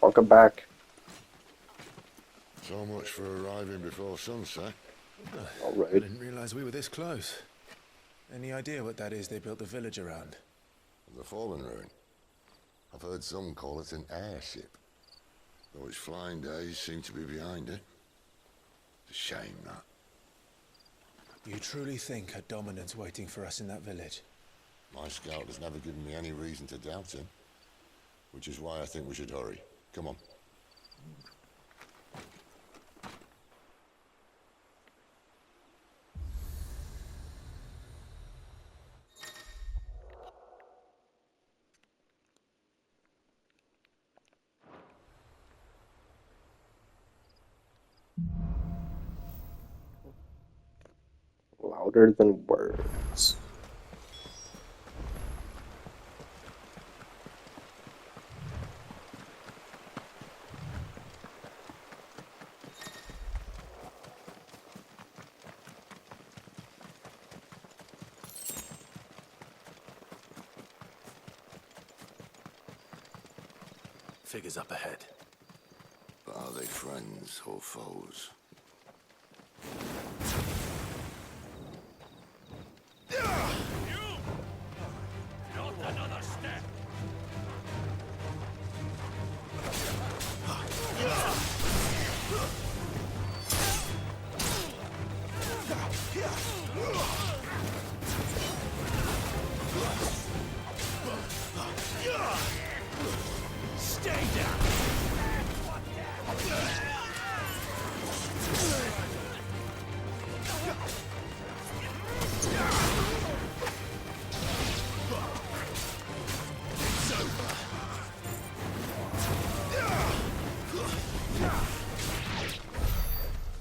Welcome back. So much for arriving before sunset. All I right. didn't realize we were this close. Any idea what that is they built the village around? The fallen ruin. I've heard some call it an airship. Though its flying days seem to be behind it. It's a shame, that. You truly think a dominant's waiting for us in that village? My scout has never given me any reason to doubt him. Which is why I think we should hurry. Come on. Louder than words. Figures up ahead. But are they friends or foes?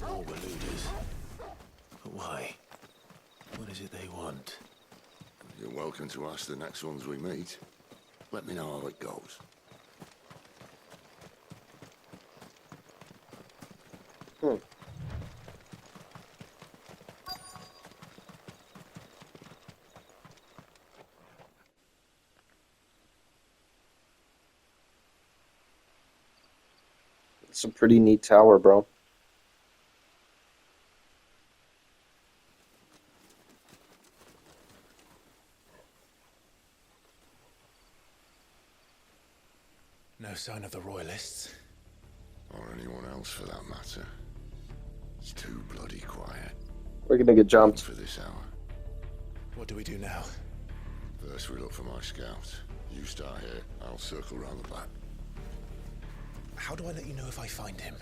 All were looters. But why? What is it they want? You're welcome to ask the next ones we meet. Let me know how it goes. Hmm. It's a pretty neat tower, bro. No sign of the royalists. Or anyone else for that matter. It's too bloody quiet. We're gonna get jumped. For this hour. What do we do now? First we look for my scout. You start here, I'll circle round the back. How do I let you know if I find him?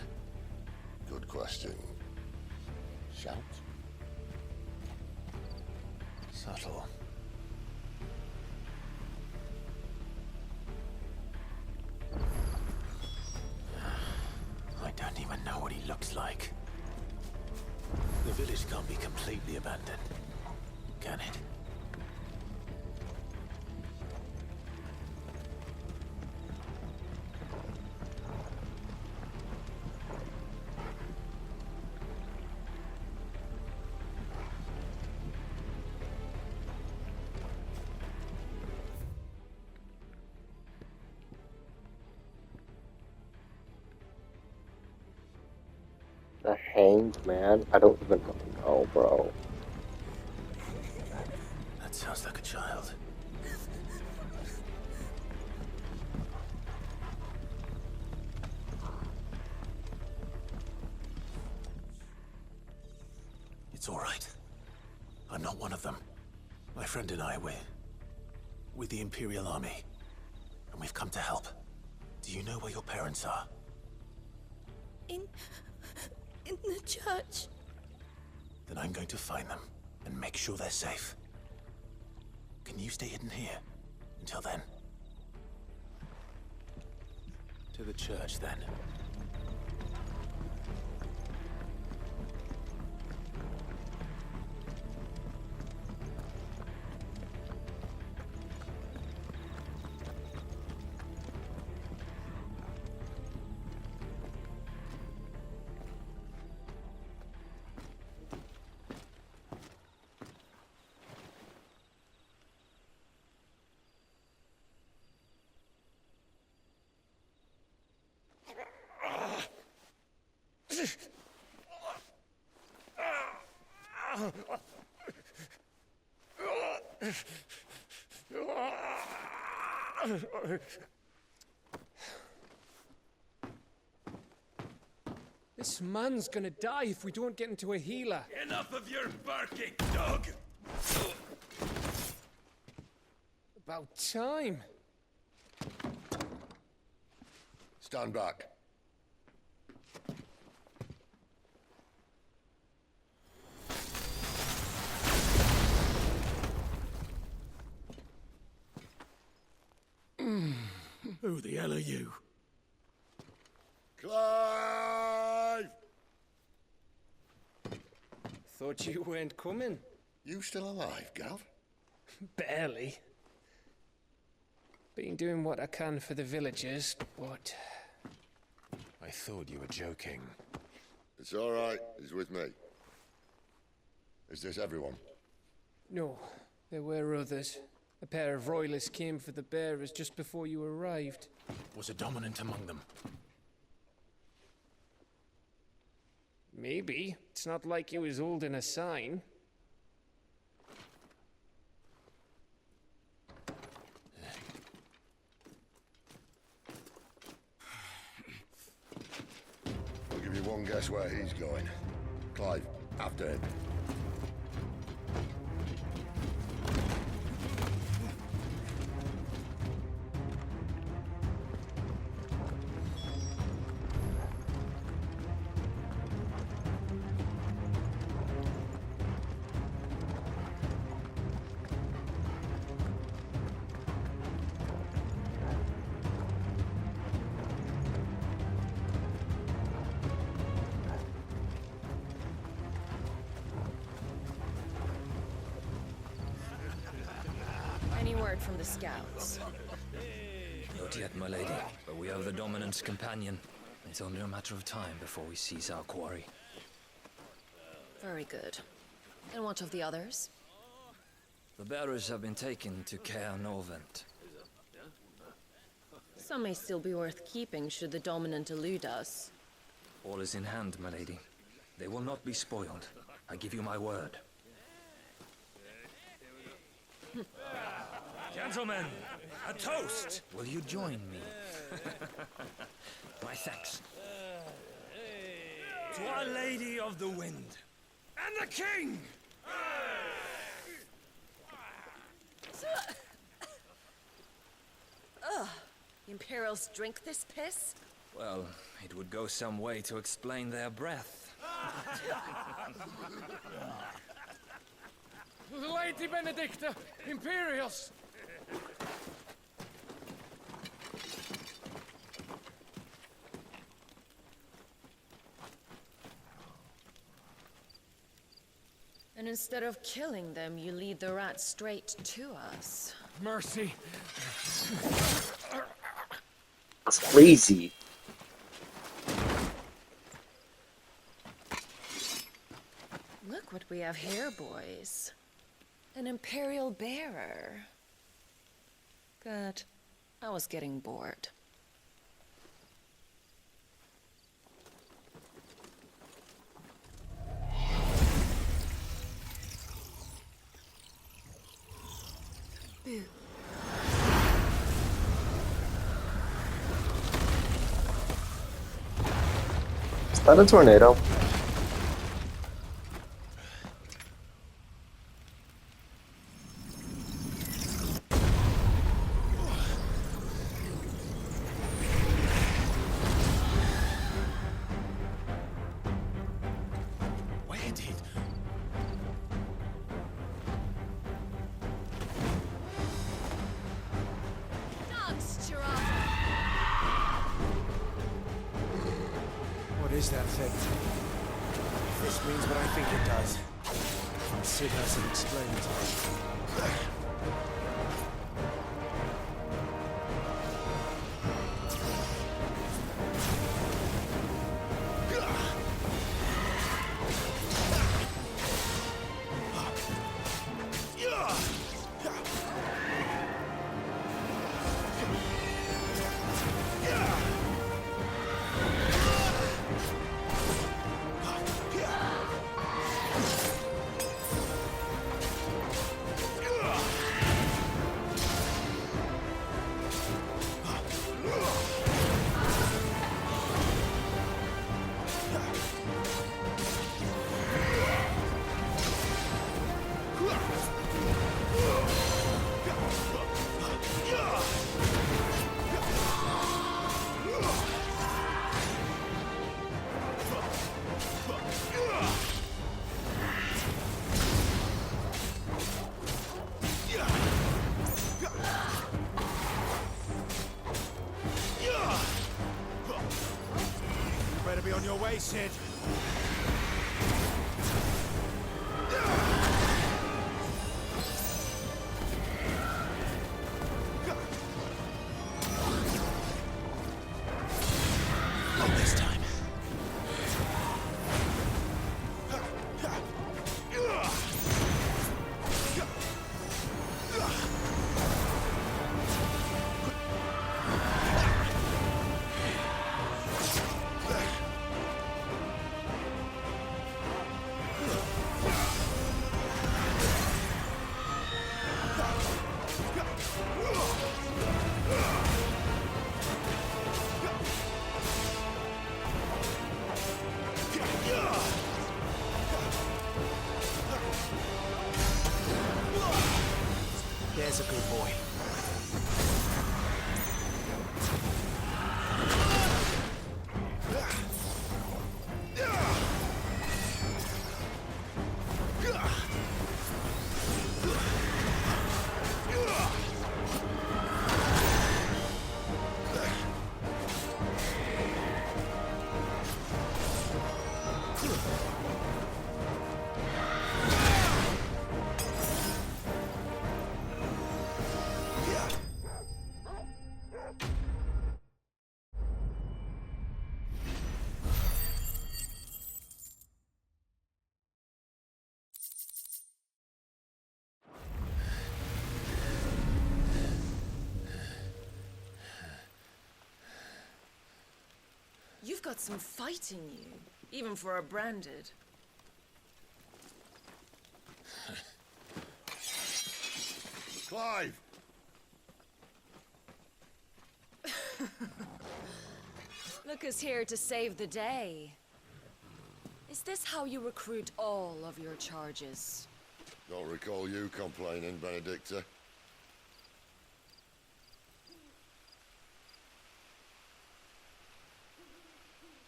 Good question. Shout? Subtle. I don't even know what he looks like. The village can't be completely abandoned, can it? A hanged man? I don't even know, bro. That sounds like a child. It's all right. I'm not one of them. My friend and I, we're with the Imperial Army. And we've come to help. Do you know where your parents are? In the church. Then I'm going to find them and make sure they're safe. Can you stay hidden here until then? To the church, then. This man's gonna die if we don't get into a healer. Enough of your barking, dog! About time. Stand back. Who the hell are you? Clive! Thought you weren't coming. You still alive, Gav? Barely. Been doing what I can for the villagers, but... I thought you were joking. It's all right. He's with me. Is this everyone? No, there were others. A pair of royalists came for the bearers just before you arrived. Was a dominant among them? Maybe. It's not like he was holding a sign. I'll give you one guess where he's going. Clive, after him. Any word from the scouts? Not yet, my lady, but we have the Dominant's companion. It's only a matter of time before we seize our quarry. Very good. And what of the others? The bearers have been taken to Caer Novent. Some may still be worth keeping should the Dominant elude us. All is in hand, my lady. They will not be spoiled. I give you my word. Gentlemen, a toast! Will you join me? My thanks. To Our Lady of the Wind and the King! Ugh! The Imperials drink this piss? Well, it would go some way to explain their breath. Lady Benedicta! Imperials! And instead of killing them, you lead the rats straight to us. Mercy. That's crazy. Look what we have here, boys. An Imperial bearer. Good. I was getting bored. Boo. Is that a tornado? Where did? Dogs, Gerard! What is that thing? If this means what I think it does, Sid hasn't explained. on your way, Sid. Not this time. There's a good boy. You've got some fight in you, even for a branded. Clive! Look who's here to save the day. Is this how you recruit all of your charges? Don't recall you complaining, Benedicta.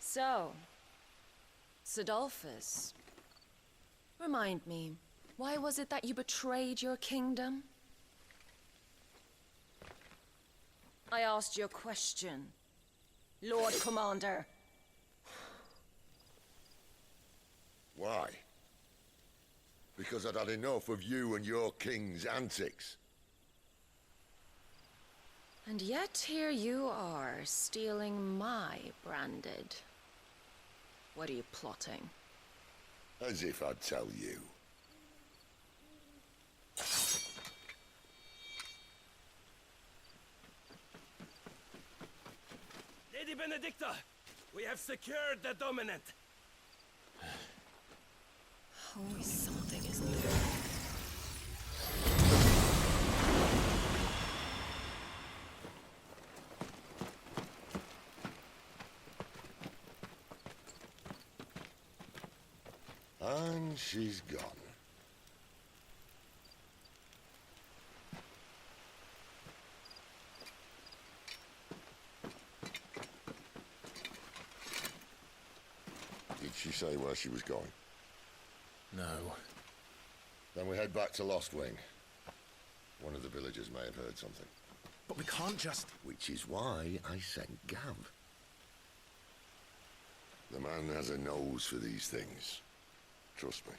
So, Sidolphus, remind me, why was it that you betrayed your kingdom? I asked you a question, Lord Commander. Why? Because I'd had enough of you and your king's antics. And yet here you are, stealing my branded. What are you plotting? As if I'd tell you. Lady Benedicta, we have secured the dominant. Always something, isn't there? And she's gone. Did she say where she was going? No. Then we head back to Lost Wing. One of the villagers may have heard something. But we can't just... Which is why I sent Gav. The man has a nose for these things. Trust me.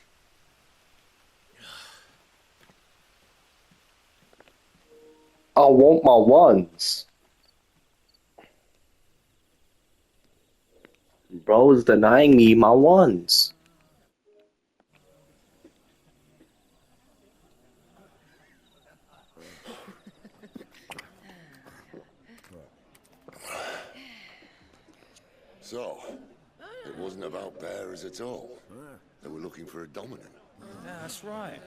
I want my ones. Bro's denying me my ones. So, it wasn't about bearers at all. They were looking for a dominant. Yeah, that's right.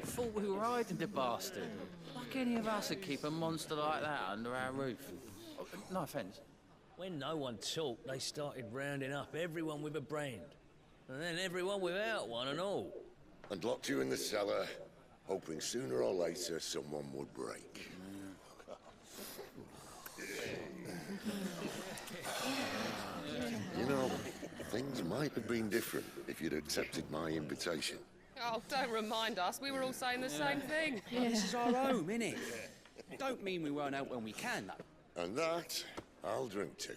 Thought we were hiding the bastard. Like any of us would keep a monster like that under our roof. Oh, no offence. When no one talked, they started rounding up everyone with a brand. And then everyone without one and all. And locked you in the cellar, hoping sooner or later someone would break. You know, things might have been different if you'd accepted my invitation. Oh, don't remind us. We were all saying the same thing. This is our home, innit? Don't mean we won't out when we can, though. And that, I'll drink to.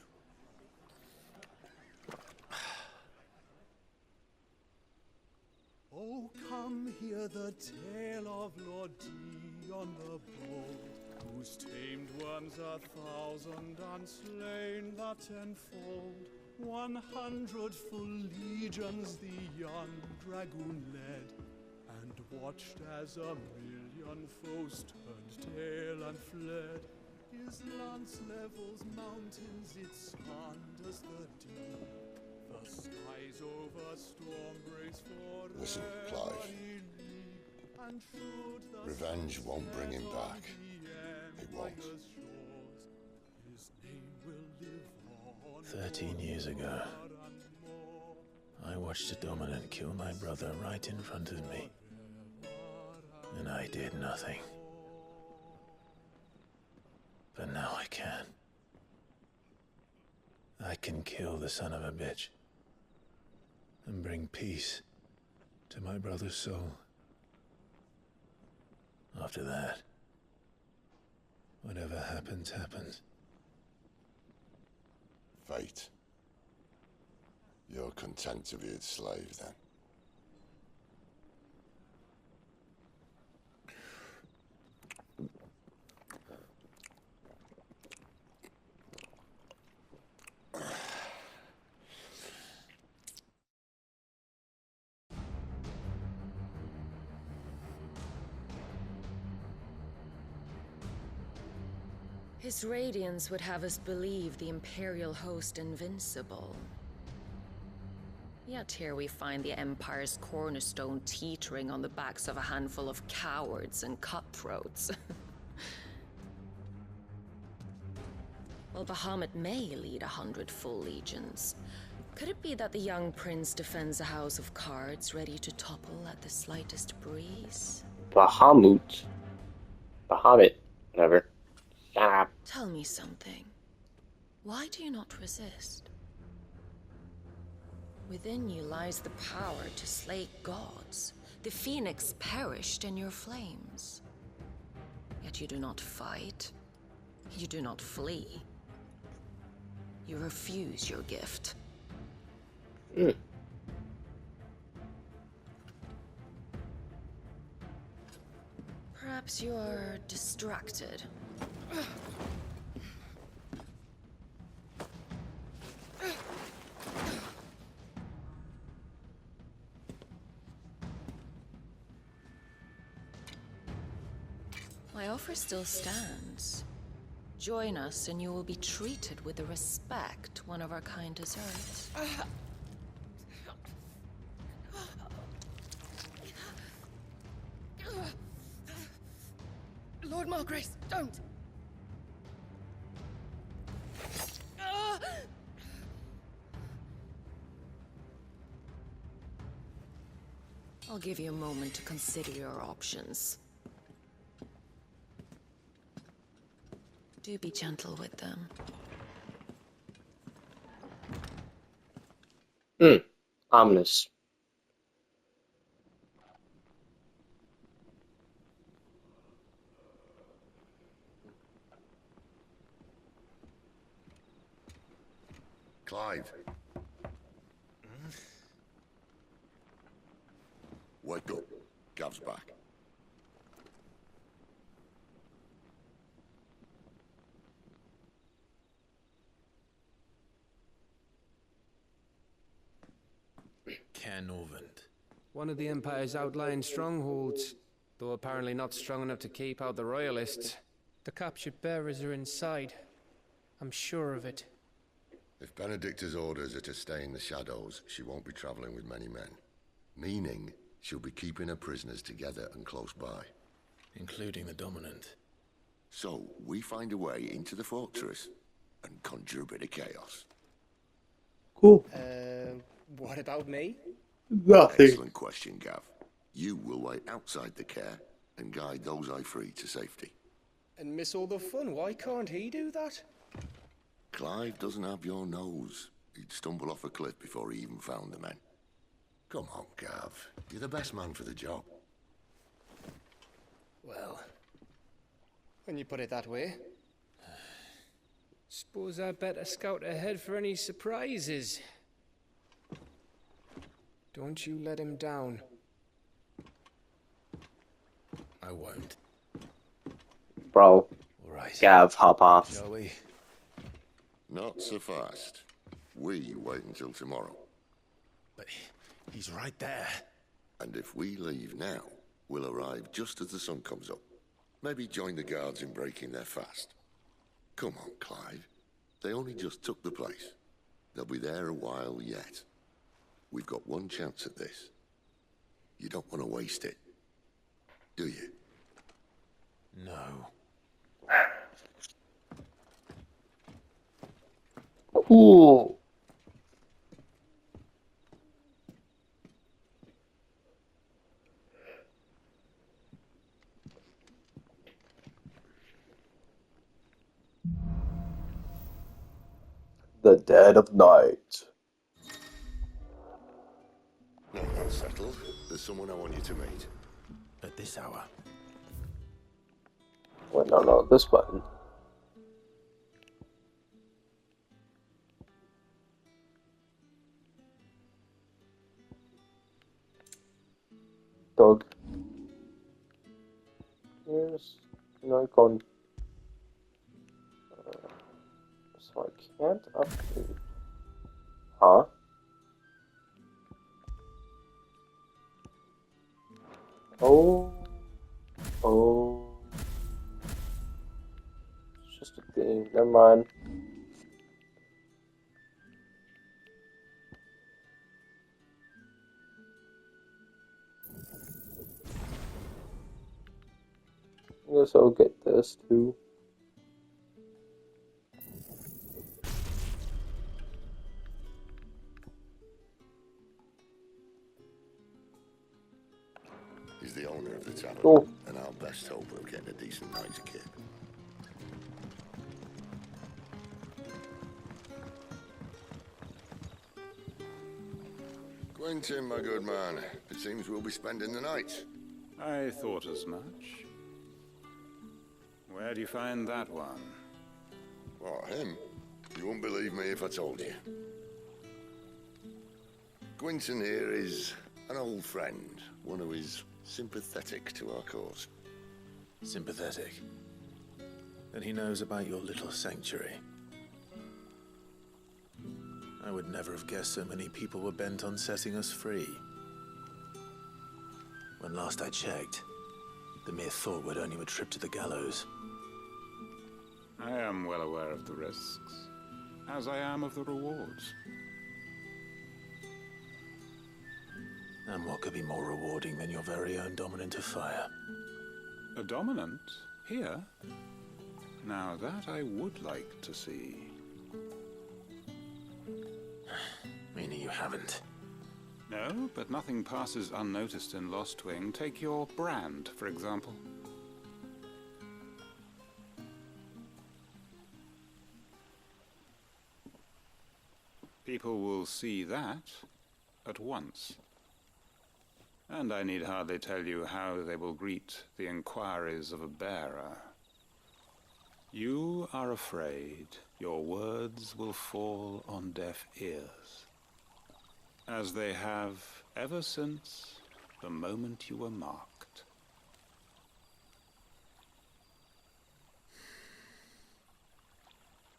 Oh, come hear the tale of Lord Dion the Bold, whose tamed worms 1,000 and slain the tenfold. 100 full legions the young dragoon led, and watched as 1,000,000 foes turned tail and fled. His lance levels mountains, it slanders the deep. The skies over storm breaks for Listen, Clive. Revenge won't bring him back. It won't. 13 years ago, I watched a dominant kill my brother right in front of me, and I did nothing. But now I can. I can kill the son of a bitch and bring peace to my brother's soul. After that, whatever happens, happens. Fate. You're content to be its slave, then? His radiance would have us believe the Imperial host invincible. Yet here we find the Empire's cornerstone teetering on the backs of a handful of cowards and cutthroats. While Bahamut may lead 100 full legions, could it be that the young prince defends a house of cards ready to topple at the slightest breeze? Bahamut. Bahamut. Whatever. Shut up. Tell me something. Why do you not resist? Within you lies the power to slay gods. The phoenix perished in your flames. Yet you do not fight. You do not flee. You refuse your gift. Perhaps you are distracted. My offer still stands. Join us and you will be treated with the respect one of our kind deserves. Lord Margrace, don't! I'll give you a moment to consider your options. Do be gentle with them. Ominous. Clive. Wake up. Gav's back. Caernarvon. One of the Empire's outlying strongholds, though apparently not strong enough to keep out the Royalists. The captured bearers are inside. I'm sure of it. If Benedicta's orders are to stay in the shadows, she won't be traveling with many men. Meaning, she'll be keeping her prisoners together and close by. Including the Dominant. So, we find a way into the fortress and conjure a bit of chaos. Cool. What about me? Nothing. Excellent question, Gav. You will wait outside the care and guide those I free to safety. And miss all the fun. Why can't he do that? Clive doesn't have your nose. He'd stumble off a cliff before he even found the men. Come on, Gav. You're the best man for the job. Well, when you put it that way. Suppose I'd better scout ahead for any surprises. Don't you let him down. I won't. Bro, All right. Gav, hop off. Shall we? Not so fast. We wait until tomorrow. But he's right there. And if we leave now, we'll arrive just as the sun comes up. Maybe join the guards in breaking their fast. Come on, Clive. They only just took the place. They'll be there a while yet. We've got one chance at this. You don't want to waste it, do you? No. Ooh. The dead of night. No, that's settled. There's someone I want you to meet. At this hour. Wait, no, this button. Dog. Here's an icon. So I can't update. Huh? Oh. It's just a thing. Never mind. I guess I'll get this too. He's the owner of the tavern, Cool. and our best hope of getting a decent night's kip. Quentin, my good man, it seems we'll be spending the night. I thought as much. Where do you find that one? Oh, him? You wouldn't believe me if I told you. Quentin here is an old friend, one who is sympathetic to our cause. Sympathetic. And he knows about your little sanctuary. I would never have guessed so many people were bent on setting us free. When last I checked, the mere thought would earn you a trip to the gallows. I am well aware of the risks, as I am of the rewards. And what could be more rewarding than your very own dominant of fire? A dominant? Here? Now that I would like to see. Meaning you haven't? No, but nothing passes unnoticed in Lostwing. Take your brand, for example. People will see that at once. And I need hardly tell you how they will greet the inquiries of a bearer. You are afraid your words will fall on deaf ears, as they have ever since the moment you were marked.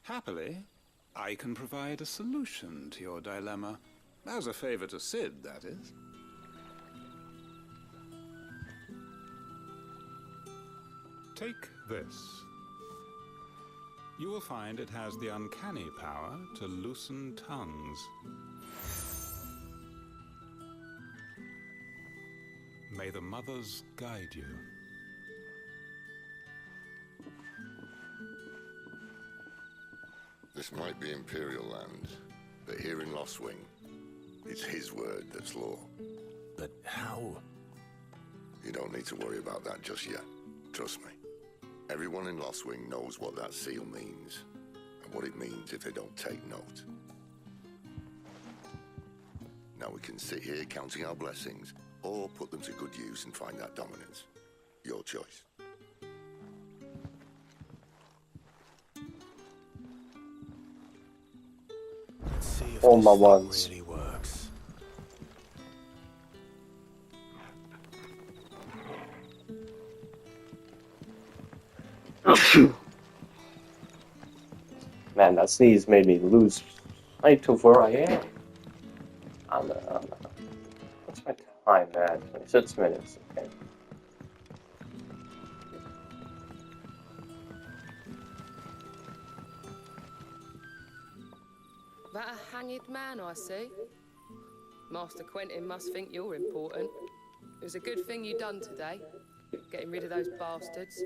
Happily, I can provide a solution to your dilemma. As a favor to Sid, that is. Take this. You will find it has the uncanny power to loosen tongues. May the mothers guide you. This might be Imperial land, but here in Lostwing, it's his word that's law. But how? You don't need to worry about that just yet. Trust me. Everyone in Lostwing knows what that seal means, and what it means if they don't take note. Now we can sit here counting our blessings, or put them to good use and find that dominance. Your choice. Let's see if All this my thing ones. really works. Man, that sneeze made me lose sight of where I am. What's my time, man? 26 minutes. Okay. That a hanged man I see? Master Quentin must think you're important. It was a good thing you done today, getting rid of those bastards.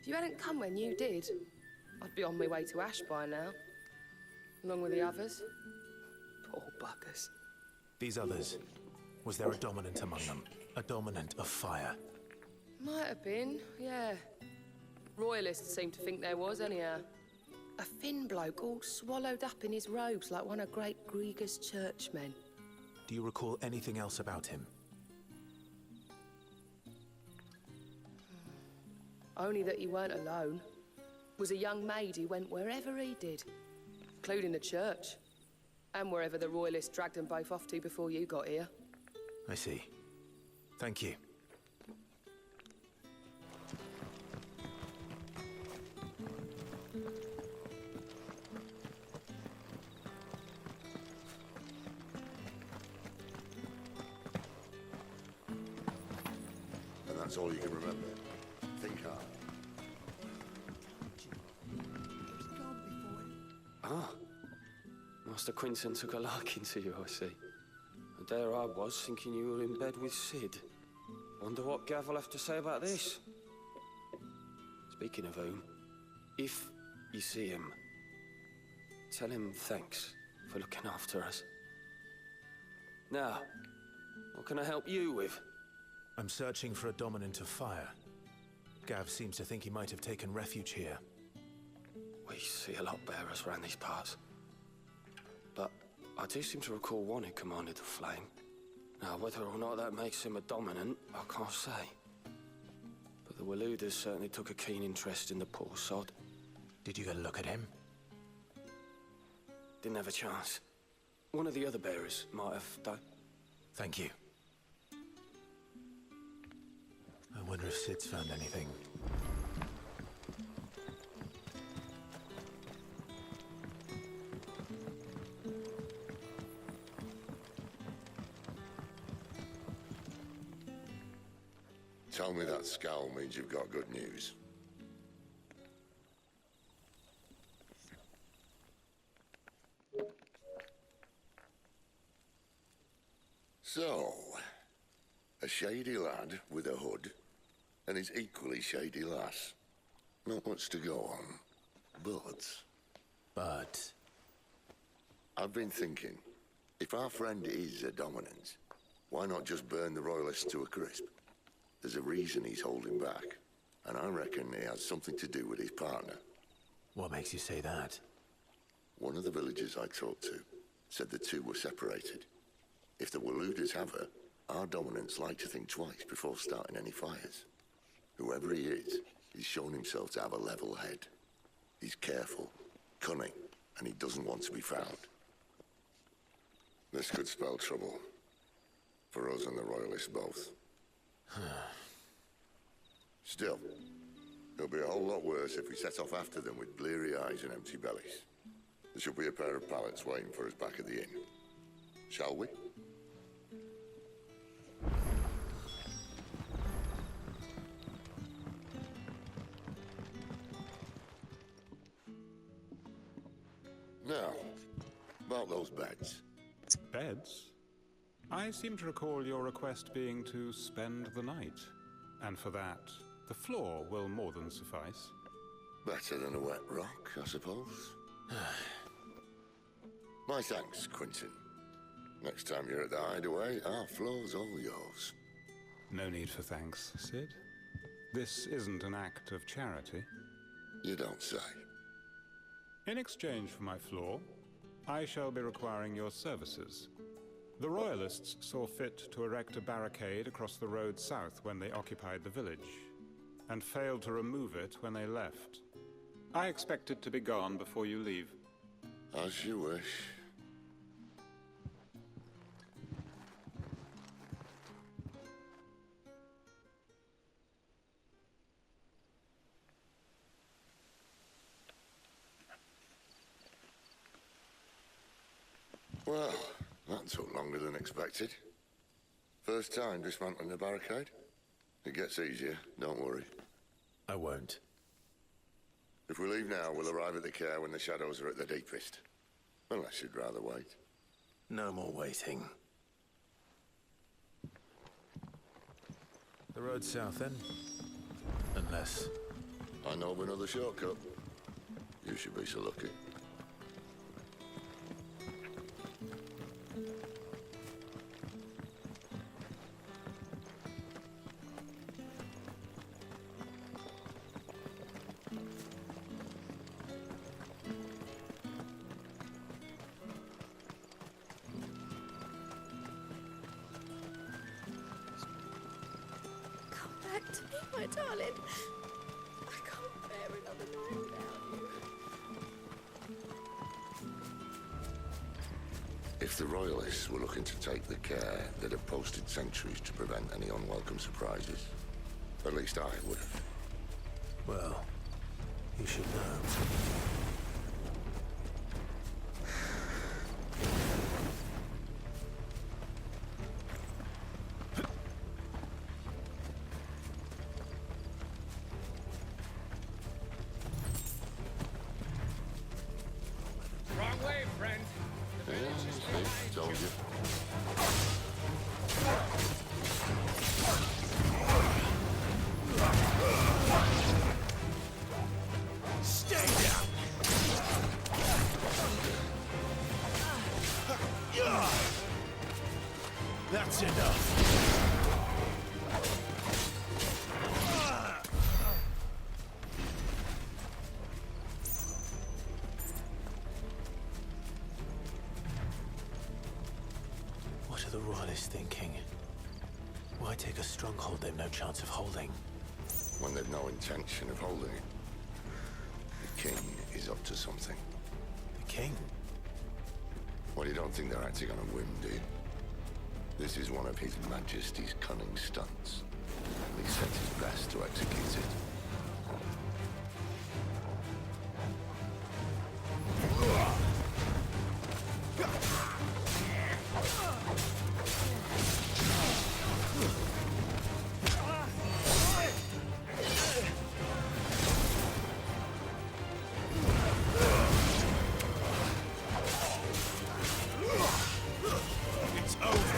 If you hadn't come when you did, I'd be on my way to Ash by now, along with the others. Poor buggers. These others, was there a dominant among them? A dominant of fire? Might have been, yeah. Royalists seem to think there was, anyhow. A thin bloke all swallowed up in his robes like one of Great Gregor's churchmen. Do you recall anything else about him? Only that he weren't alone. Was a young maid who went wherever he did, including the church, and wherever the Royalists dragged them both off to before you got here. I see. Thank you. And that's all you can remember. Think hard. Ah. Master Quentin took a liking to you, I see. And there I was, thinking you were in bed with Cid. Wonder what Gav will have to say about this. Speaking of whom, if you see him, tell him thanks for looking after us. Now, what can I help you with? I'm searching for a dominant of fire. Gav seems to think he might have taken refuge here. We see a lot bearers around these parts. But I do seem to recall one who commanded the flame. Now, whether or not that makes him a dominant, I can't say. But the Waluders certainly took a keen interest in the poor sod. Did you get a look at him? Didn't have a chance. One of the other bearers might have done. Thank you. I wonder if Cid's found anything. Tell me that scowl means you've got good news. So, a shady lad with a hood, and his equally shady lass. Not much to go on, but... I've been thinking, if our friend is a dominant, why not just burn the Royalists to a crisp? There's a reason he's holding back, and I reckon he has something to do with his partner. What makes you say that? One of the villagers I talked to said the two were separated. If the Waluders have her, our dominants like to think twice before starting any fires. Whoever he is, he's shown himself to have a level head. He's careful, cunning, and he doesn't want to be found. This could spell trouble. For us and the Royalists both. Still, it'll be a whole lot worse if we set off after them with bleary eyes and empty bellies. There should be a pair of pallets waiting for us back at the inn. Shall we? Now, about those beds. Beds? I seem to recall your request being to spend the night. And for that, the floor will more than suffice. Better than a wet rock, I suppose. My thanks, Quentin. Next time you're at the Hideaway, our floor's all yours. No need for thanks, Cid. This isn't an act of charity. You don't say. In exchange for my floor, I shall be requiring your services. The Royalists saw fit to erect a barricade across the road south when they occupied the village, and failed to remove it when they left. I expect it to be gone before you leave. As you wish. Well, that took longer than expected. First time dismantling the barricade? It gets easier, don't worry. I won't. If we leave now, we'll arrive at the Care when the shadows are at the deepest. Unless you'd rather wait. No more waiting. The road's south then? Unless... I know of another shortcut. You should be so lucky. Come back to me, my darling. I can't bear another night without you. If the Royalists were looking to take the Care, they'd have posted sentries to prevent any unwelcome surprises. At least I would have. Well, you should know. Wrong way, friend. Told you. Stay down! That's enough! What are the Royalists thinking? Why take a stronghold they've no chance of holding? When they've no intention of holding it. The King is up to something. The King? Well, you don't think they're acting on a whim, do you? This is one of His Majesty's cunning stunts. And he sent his best to execute it. It's over!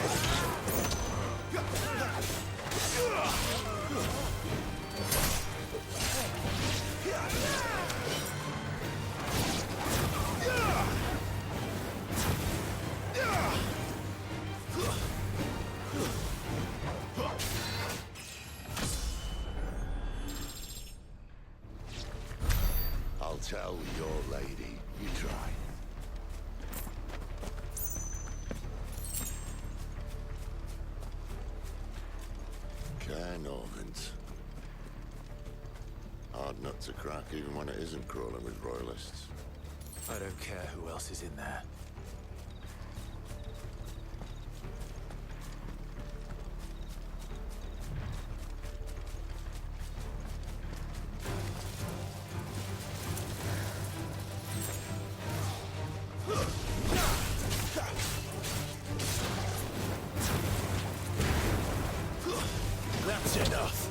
I'll tell your lady. You try. Care Norvins. Hard nut to crack even when it isn't crawling with Royalists. I don't care who else is in there. That's enough!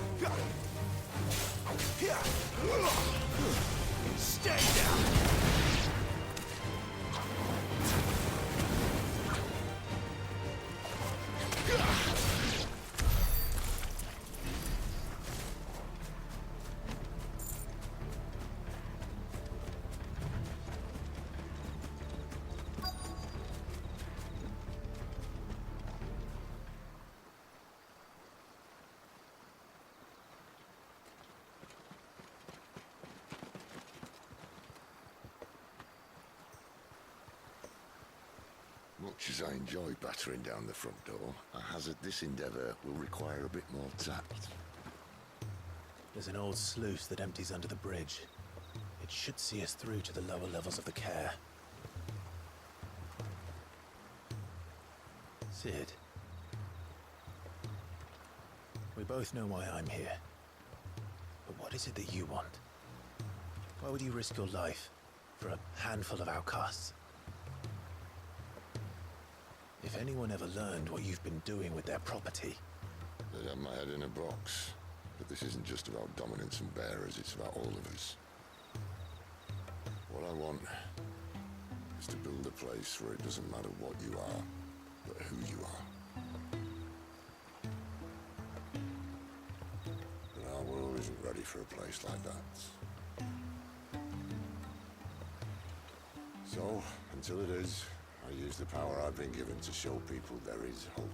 Stay down! Much as I enjoy battering down the front door, I hazard this endeavour will require a bit more tact. There's an old sluice that empties under the bridge. It should see us through to the lower levels of the Care. Cid. We both know why I'm here. But what is it that you want? Why would you risk your life for a handful of outcasts? If anyone ever learned what you've been doing with their property... They'd have my head in a box. But this isn't just about dominance and bearers, it's about all of us. What I want is to build a place where it doesn't matter what you are, but who you are. But our world isn't ready for a place like that. So, until it is, I use the power I've been given to show people there is hope.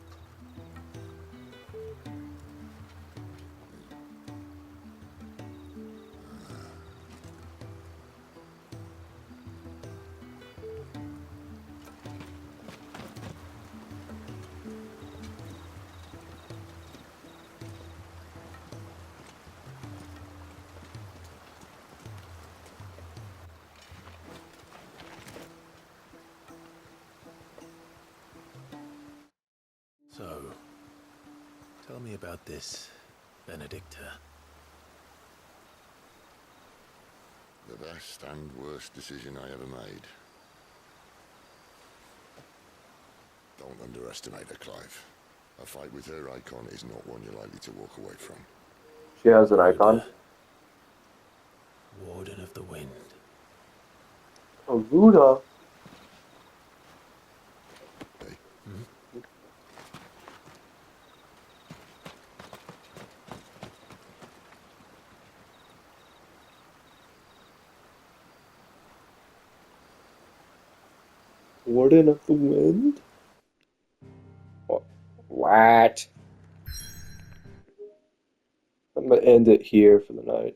So, tell me about this Benedicta. The best and worst decision I ever made. Don't underestimate her, Clive. A fight with her icon is not one you're likely to walk away from. She has an icon. Warden of the Wind. Aruda. Warden of the Wind? What? I'm gonna end it here for the night.